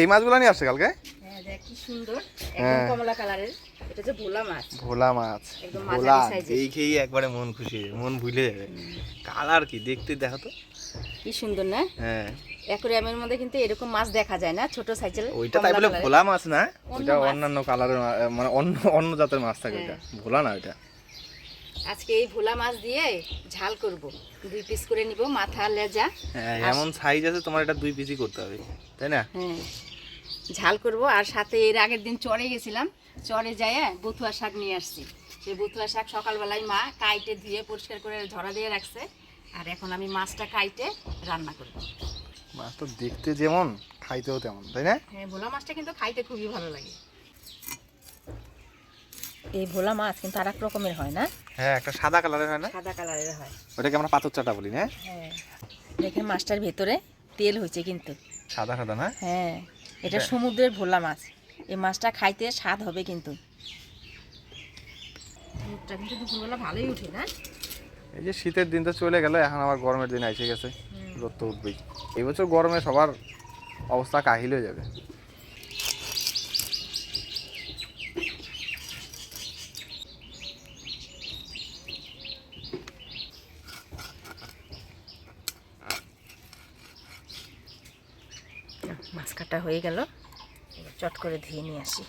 এই মাছগুলো নিয়ে আসছে কালকে। হ্যাঁ দেখ কি সুন্দর, একদম কমলা কালারের। এটা যে ভোলা মাছ। ভোলা মাছ, একদম ভোলা মাঝারি সাইজের। দেখেই একবারে মন খুশি, মন ভুলে যাবে। কালার কি দেখতে দেখো তো, কি সুন্দর না? হ্যাঁ। অ্যাকোয়ারিয়ামের মধ্যে কিন্তু এরকম মাছ দেখা যায় না, ছোট সাইজের। ওইটা তাই বলে ভোলা মাছ না, ওইটা অন্যান্য কালারের, মানে অন্য অন্য জাতের মাছ থাকে। ওইটা ভোলা না ওইটা। আজকে এই ভোলা মাছ দিয়ে ঝাল করব। 2 পিস করে নিব, মাথা লেজা। হ্যাঁ এমন সাইজ আছে তোমার, এটা 2 পিসই করতে হবে, তাই না? হ্যাঁ ঝাল করব। আর সাথে এর আগের দিন চরে গেছিলাম, চরে যায় বথুয়া শাক নিয়ে আসছি। সেই বথুয়া শাক সকালবেলায় মা কাইটে ধুয়ে পরিষ্কার করে ঝরা দিয়ে রাখছে। আর এখন আমি মাছটা কাইটে রান্না করব। মাছ তো দেখতে যেমন খাইতেও তেমন, তাই না? হ্যাঁ ভোলা মাছটা কিন্তু খাইতে খুবই ভালো লাগে। এই ভোলা মাছ কিন্তু আর এক রকমের হয় না? হ্যাঁ একটা সাদা কালারের হয় না? সাদা কালারের হয়। ওটাকে আমরা পাথর চাটা বলি না? হ্যাঁ দেখেন মাছটার ভেতরে তেল হয়েছে কিন্তু সাদা সাদা না? হ্যাঁ এটা সমুদ্রের ভোলা মাছ। এই মাছটা খাইতে স্বাদ হবে কিন্তু। রোদটা কিন্তু দুপুরবেলা ভালোই উঠে না? এই যে শীতের দিন তো চলে গেল, এখন আবার গরমের দিন এসে গেছে, রোদ তো উঠবেই। এই বছর গরমে সবার অবস্থা কাহিল হয়ে যাবে। মাছ কাটা হয়ে গেল, চট করে ধুয়ে নিয়ে আসি।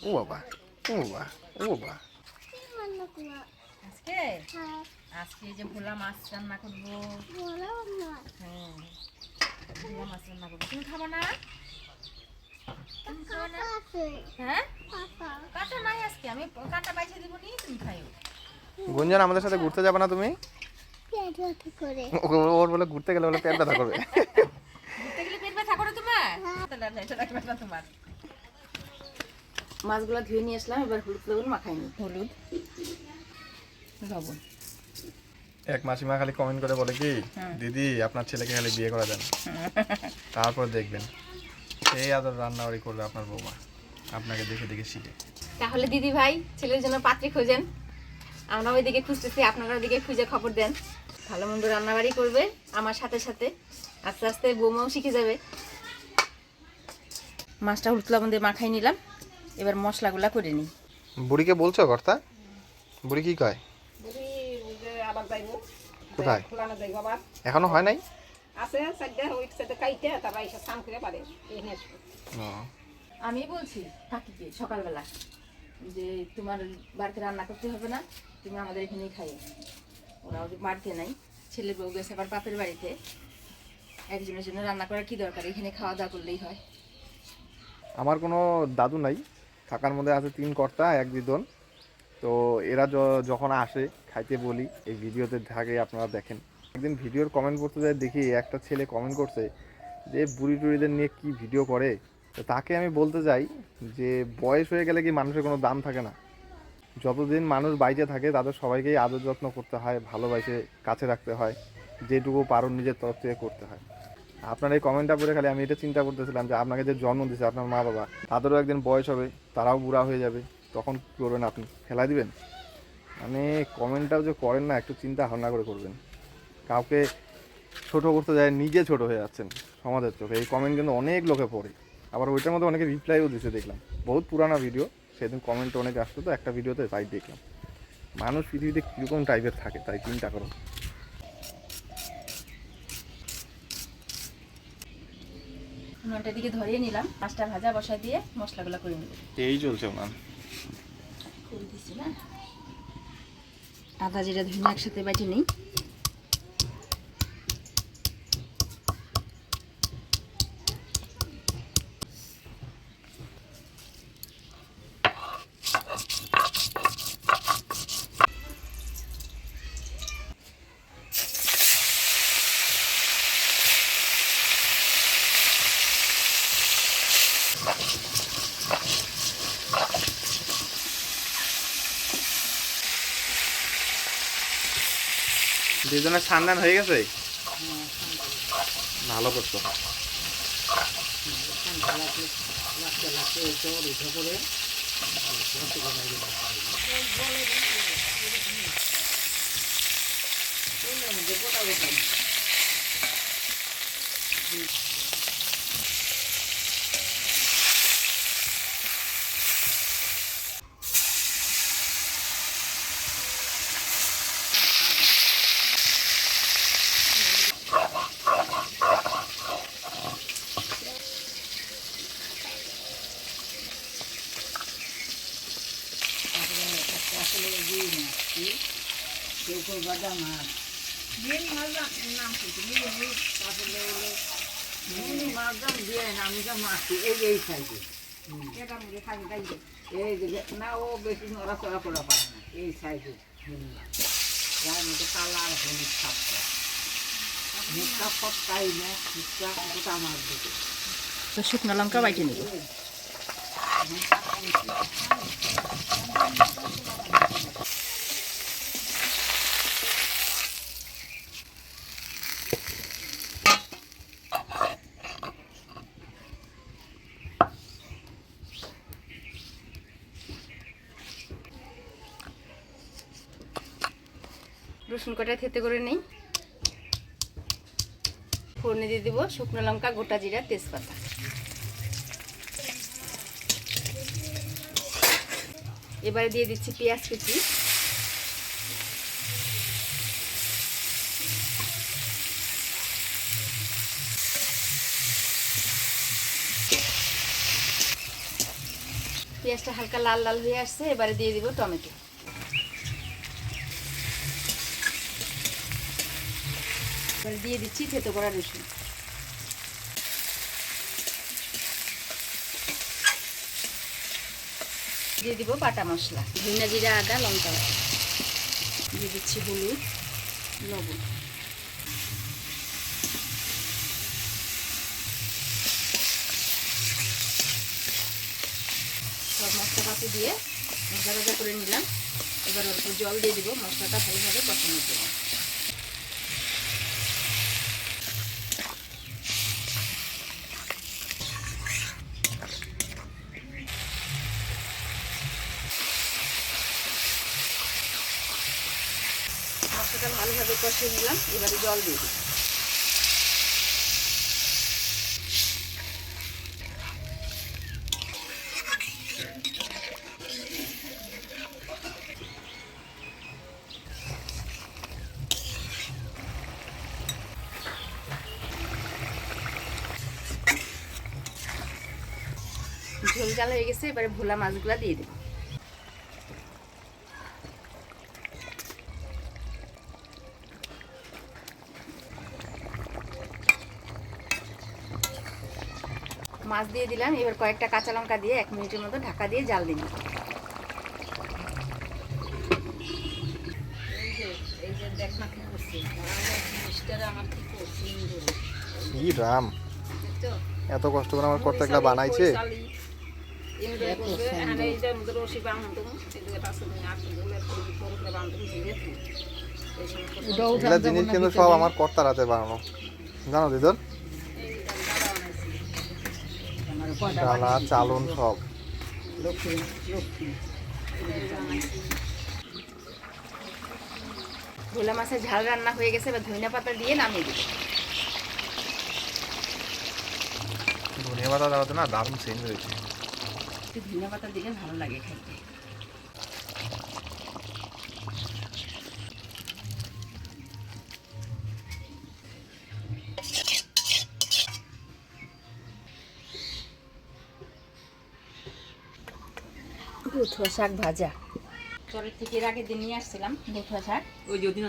ও বাবা, ও বাবা, ও বাবা। আজকে আজকে যে ভোলা মাছ রান্না করবো। হ্যাঁ ভোলা মাছ রান্না করবো। তুমি খাবো না? হ্যাঁ কাটা নাই আজকে, আমি কাটা বাইছে দিব নি, তুমি খাইও। গুঞ্জন আমাদের সাথে ঘুরতে যাবে না তুমি? ওর বলে ঘুরতে গেলে বলে পেট ব্যথা করবে। ঘুরতে গেলে পেট ব্যথা করে তোমার? এটা লাগবে না তোমার। মাছগুলো ধুয়ে নিয়ে আসলাম, এবার হলুদ লবণ মাখাই নি। হলুদ লবণ। এক মাসিমা খালি কমেন্ট করে বলে কি, দিদি আপনার ছেলেকে খালি বিয়ে করা দেন, তারপর দেখবেন এই আদর রান্নাবাড়ি করবে আপনার বৌমা, আপনাকে দেখে দেখে শিখে। তাহলে দিদি ভাই ছেলের জন্য পাত্রী খোঁজেন, আমরা ওইদিকে খুঁজতেছি, আপনারা ওইদিকে খুঁজে খবর দেন। ভালো মন্দ রান্নাবাড়ি করবে আমার সাথে সাথে, আস্তে আস্তে বৌমাও শিখে যাবে। মাছটা হলুদ লবণ দিয়ে মাখাই নিলাম, এবার মশলাগুলা করে নিই। বুড়িকে বলছো কর্তা? বুড়ি কি কয়? কোথায়? এখনো হয় নাই? আমি বলছি কাকিকে সকালবেলা যে তোমার বাড়িতে রান্না করতে হবে না, তুমি আমাদের এখানেই খাইও। ওরা ওদের বাড়িতে নাই, ছেলে বউ গেছে আবার বাপের বাড়িতে, একজনের জন্য রান্না করার কি দরকার, এখানে খাওয়া দাওয়া করলেই হয়। আমার কোনো দাদু নাই, থাকার মধ্যে আছে 3 কর্তা 1 দিদন। তো এরা যখন আসে খাইতে বলি, এই ভিডিওতে থাকে আপনারা দেখেন। একদিন ভিডিওর কমেন্ট করতে যায়, দেখি একটা ছেলে কমেন্ট করছে যে বুড়ি টুড়িদের নিয়ে কি ভিডিও করে। তো তাকে আমি বলতে চাই যে বয়স হয়ে গেলে কি মানুষের কোনো দাম থাকে না? যতদিন মানুষ বাইরে থাকে তাদের সবাইকেই আদর যত্ন করতে হয়, ভালোবাসে কাছে রাখতে হয়, যেটুকু পারুন নিজের তরফ থেকে করতে হয়। আপনার এই কমেন্টটা পড়ে খালি আমি এটা চিন্তা করতেছিলাম যে আপনাকে যে জন্ম দিয়েছে আপনার মা বাবা, তাদেরও একদিন বয়স হবে, তারাও বুড়া হয়ে যাবে, তখন কী করবেন আপনি? ফেলাই দিবেন? মানে কমেন্টটাও যে করেন না, একটু চিন্তা ভাবনা করে করবেন। কাউকে ছোট করতে যায়, নিজে ছোট হয়ে যাচ্ছেন সমাজের চোখে। এই কমেন্ট কিন্তু অনেক লোকে পড়ে, আবার ওইটার মধ্যে অনেকে রিপ্লাইও দিতে দেখলাম। বহুত পুরানো ভিডিও, সেদিন কমেন্ট অনেক আসতো, তো একটা ভিডিওতে তাই দেখলাম। মানুষ পৃথিবীতে কীরকম টাইপের থাকে তাই চিন্তা করো। উনুনটার দিকে ধরিয়ে নিলাম, মাছটা ভাজা বসা দিয়ে মশলাগুলো করে নেব। এই চলছে ওনার করে দিচ্ছি না, আদা জিরা ধনিয়া একসাথে বেটে নিই। দুজনের সান্দান হয়ে গেছে, ভালো করতো। না ও বেশি নড়াচড়া করা পারে না এই সাইজে গায়ের মধ্যে কালার হলুদ ছাপটা মুখটা ফটকাই না মুখটা গোটা মাছ দিকে তো শুকনো লঙ্কা বাইটে নেব। রসুন কটা থেতে করে নেই। ফোড়নে দিয়ে দিব শুকনো লঙ্কা, গোটা জিরা, তেজপাতা। এবারে দিয়ে দিচ্ছি পেঁয়াজ কুচি, পেঁয়াজটা হালকা লাল লাল হয়ে আসছে। এবারে দিয়ে দিব টমেটো। এবারে দিয়ে দিচ্ছি থেতো করা রসুন। দিয়ে দিব বাটা মশলা, ধনিয়া জিরা আদা লঙ্কা বাটা। দিয়ে দিচ্ছি হলুদ, লবণ। সব মশলাপাতি দিয়ে ভাজা ভাজা করে নিলাম। এবার অল্প জল দিয়ে দিব মশলাটা ভালোভাবে কষানোর জন্য। মশলাটা ভালোভাবে কষিয়ে নিলাম। এবারে জল দিয়ে দিই। ঝোল জাল হয়ে গেছে। এবারে ভোলা মাছগুলা দিয়ে দেব। মাছ দিয়ে দিলাম। এবার কয়েকটা কাঁচা লঙ্কা দিয়ে 1 মিনিটের মতো ঢাকা দিয়ে জাল দিন। এই যে দেখ না কি করছে আমার কি করছে ই রাম, এত কষ্ট করে আমার কর্তা এগুলা বানাইছে। এগুলা জিনিস কিন্তু সব আমার কর্তার হাতে বানানো, জানো দিদর? ডালা চালন সব। ভোলা মাছের ঝাল রান্না হয়ে গেছে। এবার ধনিয়া পাতা দিয়ে নামিয়ে দিই। ধনিয়া পাতা দেওয়াতে না দারুণ সেন্ট হয়েছে। একটু ধনিয়া পাতা দিলে ভালো লাগে খাইতে। বথুয়া শাক ভাজা চরের থেকে এর আগের দিন নিয়ে আসছিলাম। বথুয়া শাক ওই যে দিন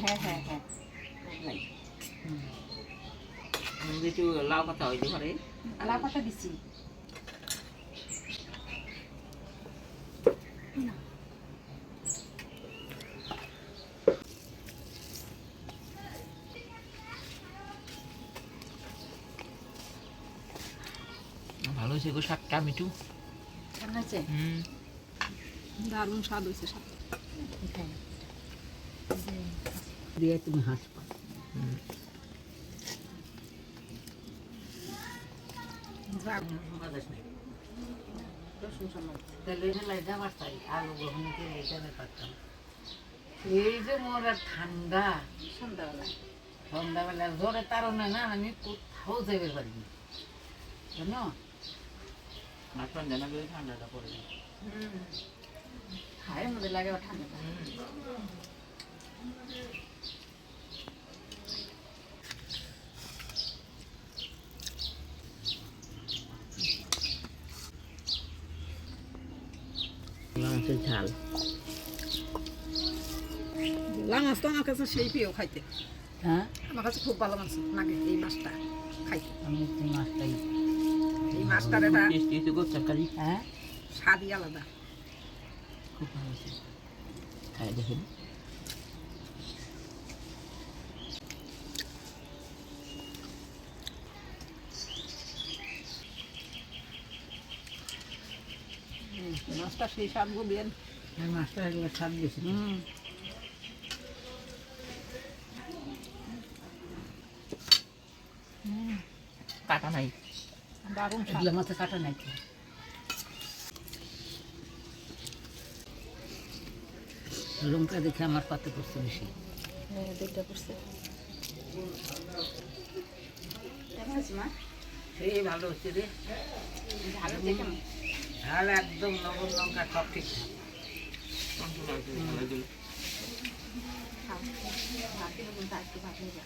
হ্যাঁ হ্যাঁ হ্যাঁ একটু লাউ পাতা হইতে পারে। লাউ পাতা দিছি। ভালো হয়েছে গো শাকটা মিঠু। কেমন হয়েছে? দারুণ স্বাদ হয়েছে শাক। দিয়ে তুমি হাসপা। রসুন সম্মান তাহলে ফেলাই দেওয়ার চাই আলু গ্রহণ করে দেবে পারতাম এই যে মোর আর ঠান্ডা সন্ধ্যাবেলা সন্ধ্যাবেলা জ্বরের কারণে না আমি কোথাও যেতে পারিনি জানো ঠান্ডাটা পড়ে হায়ের মধ্যে লাগে আবার ঠান্ডাটা মাংসের ঝাল লাঙাস তো আমার কাছে সেই পেয়েও খাইতে হ্যাঁ আমার কাছে খুব ভালো মাছ লাগে এই মাছটা খাইতে আমি একটু মাছটাই এই মাছটার এটা হ্যাঁ স্বাদই আলাদা খুব ভালো হয়েছে খাই দেখুন মাছটা সেই স্বাদ বলবেন এই মাছটা এগুলো স্বাদ বেশি কাটা নাই দারুণ স্বাদ এগুলো মাছে কাটা নাই লঙ্কা দেখে আমার পাতে পড়ছে বেশি দুইটা করছে কেমন আছে মা সেই ভালো হচ্ছে রে ঝাল হচ্ছে কেমন ঝাল একদম লবণ লঙ্কা সব ঠিক খাও ভাত দিলে কিন্তু একটু ভাত নিয়ে যা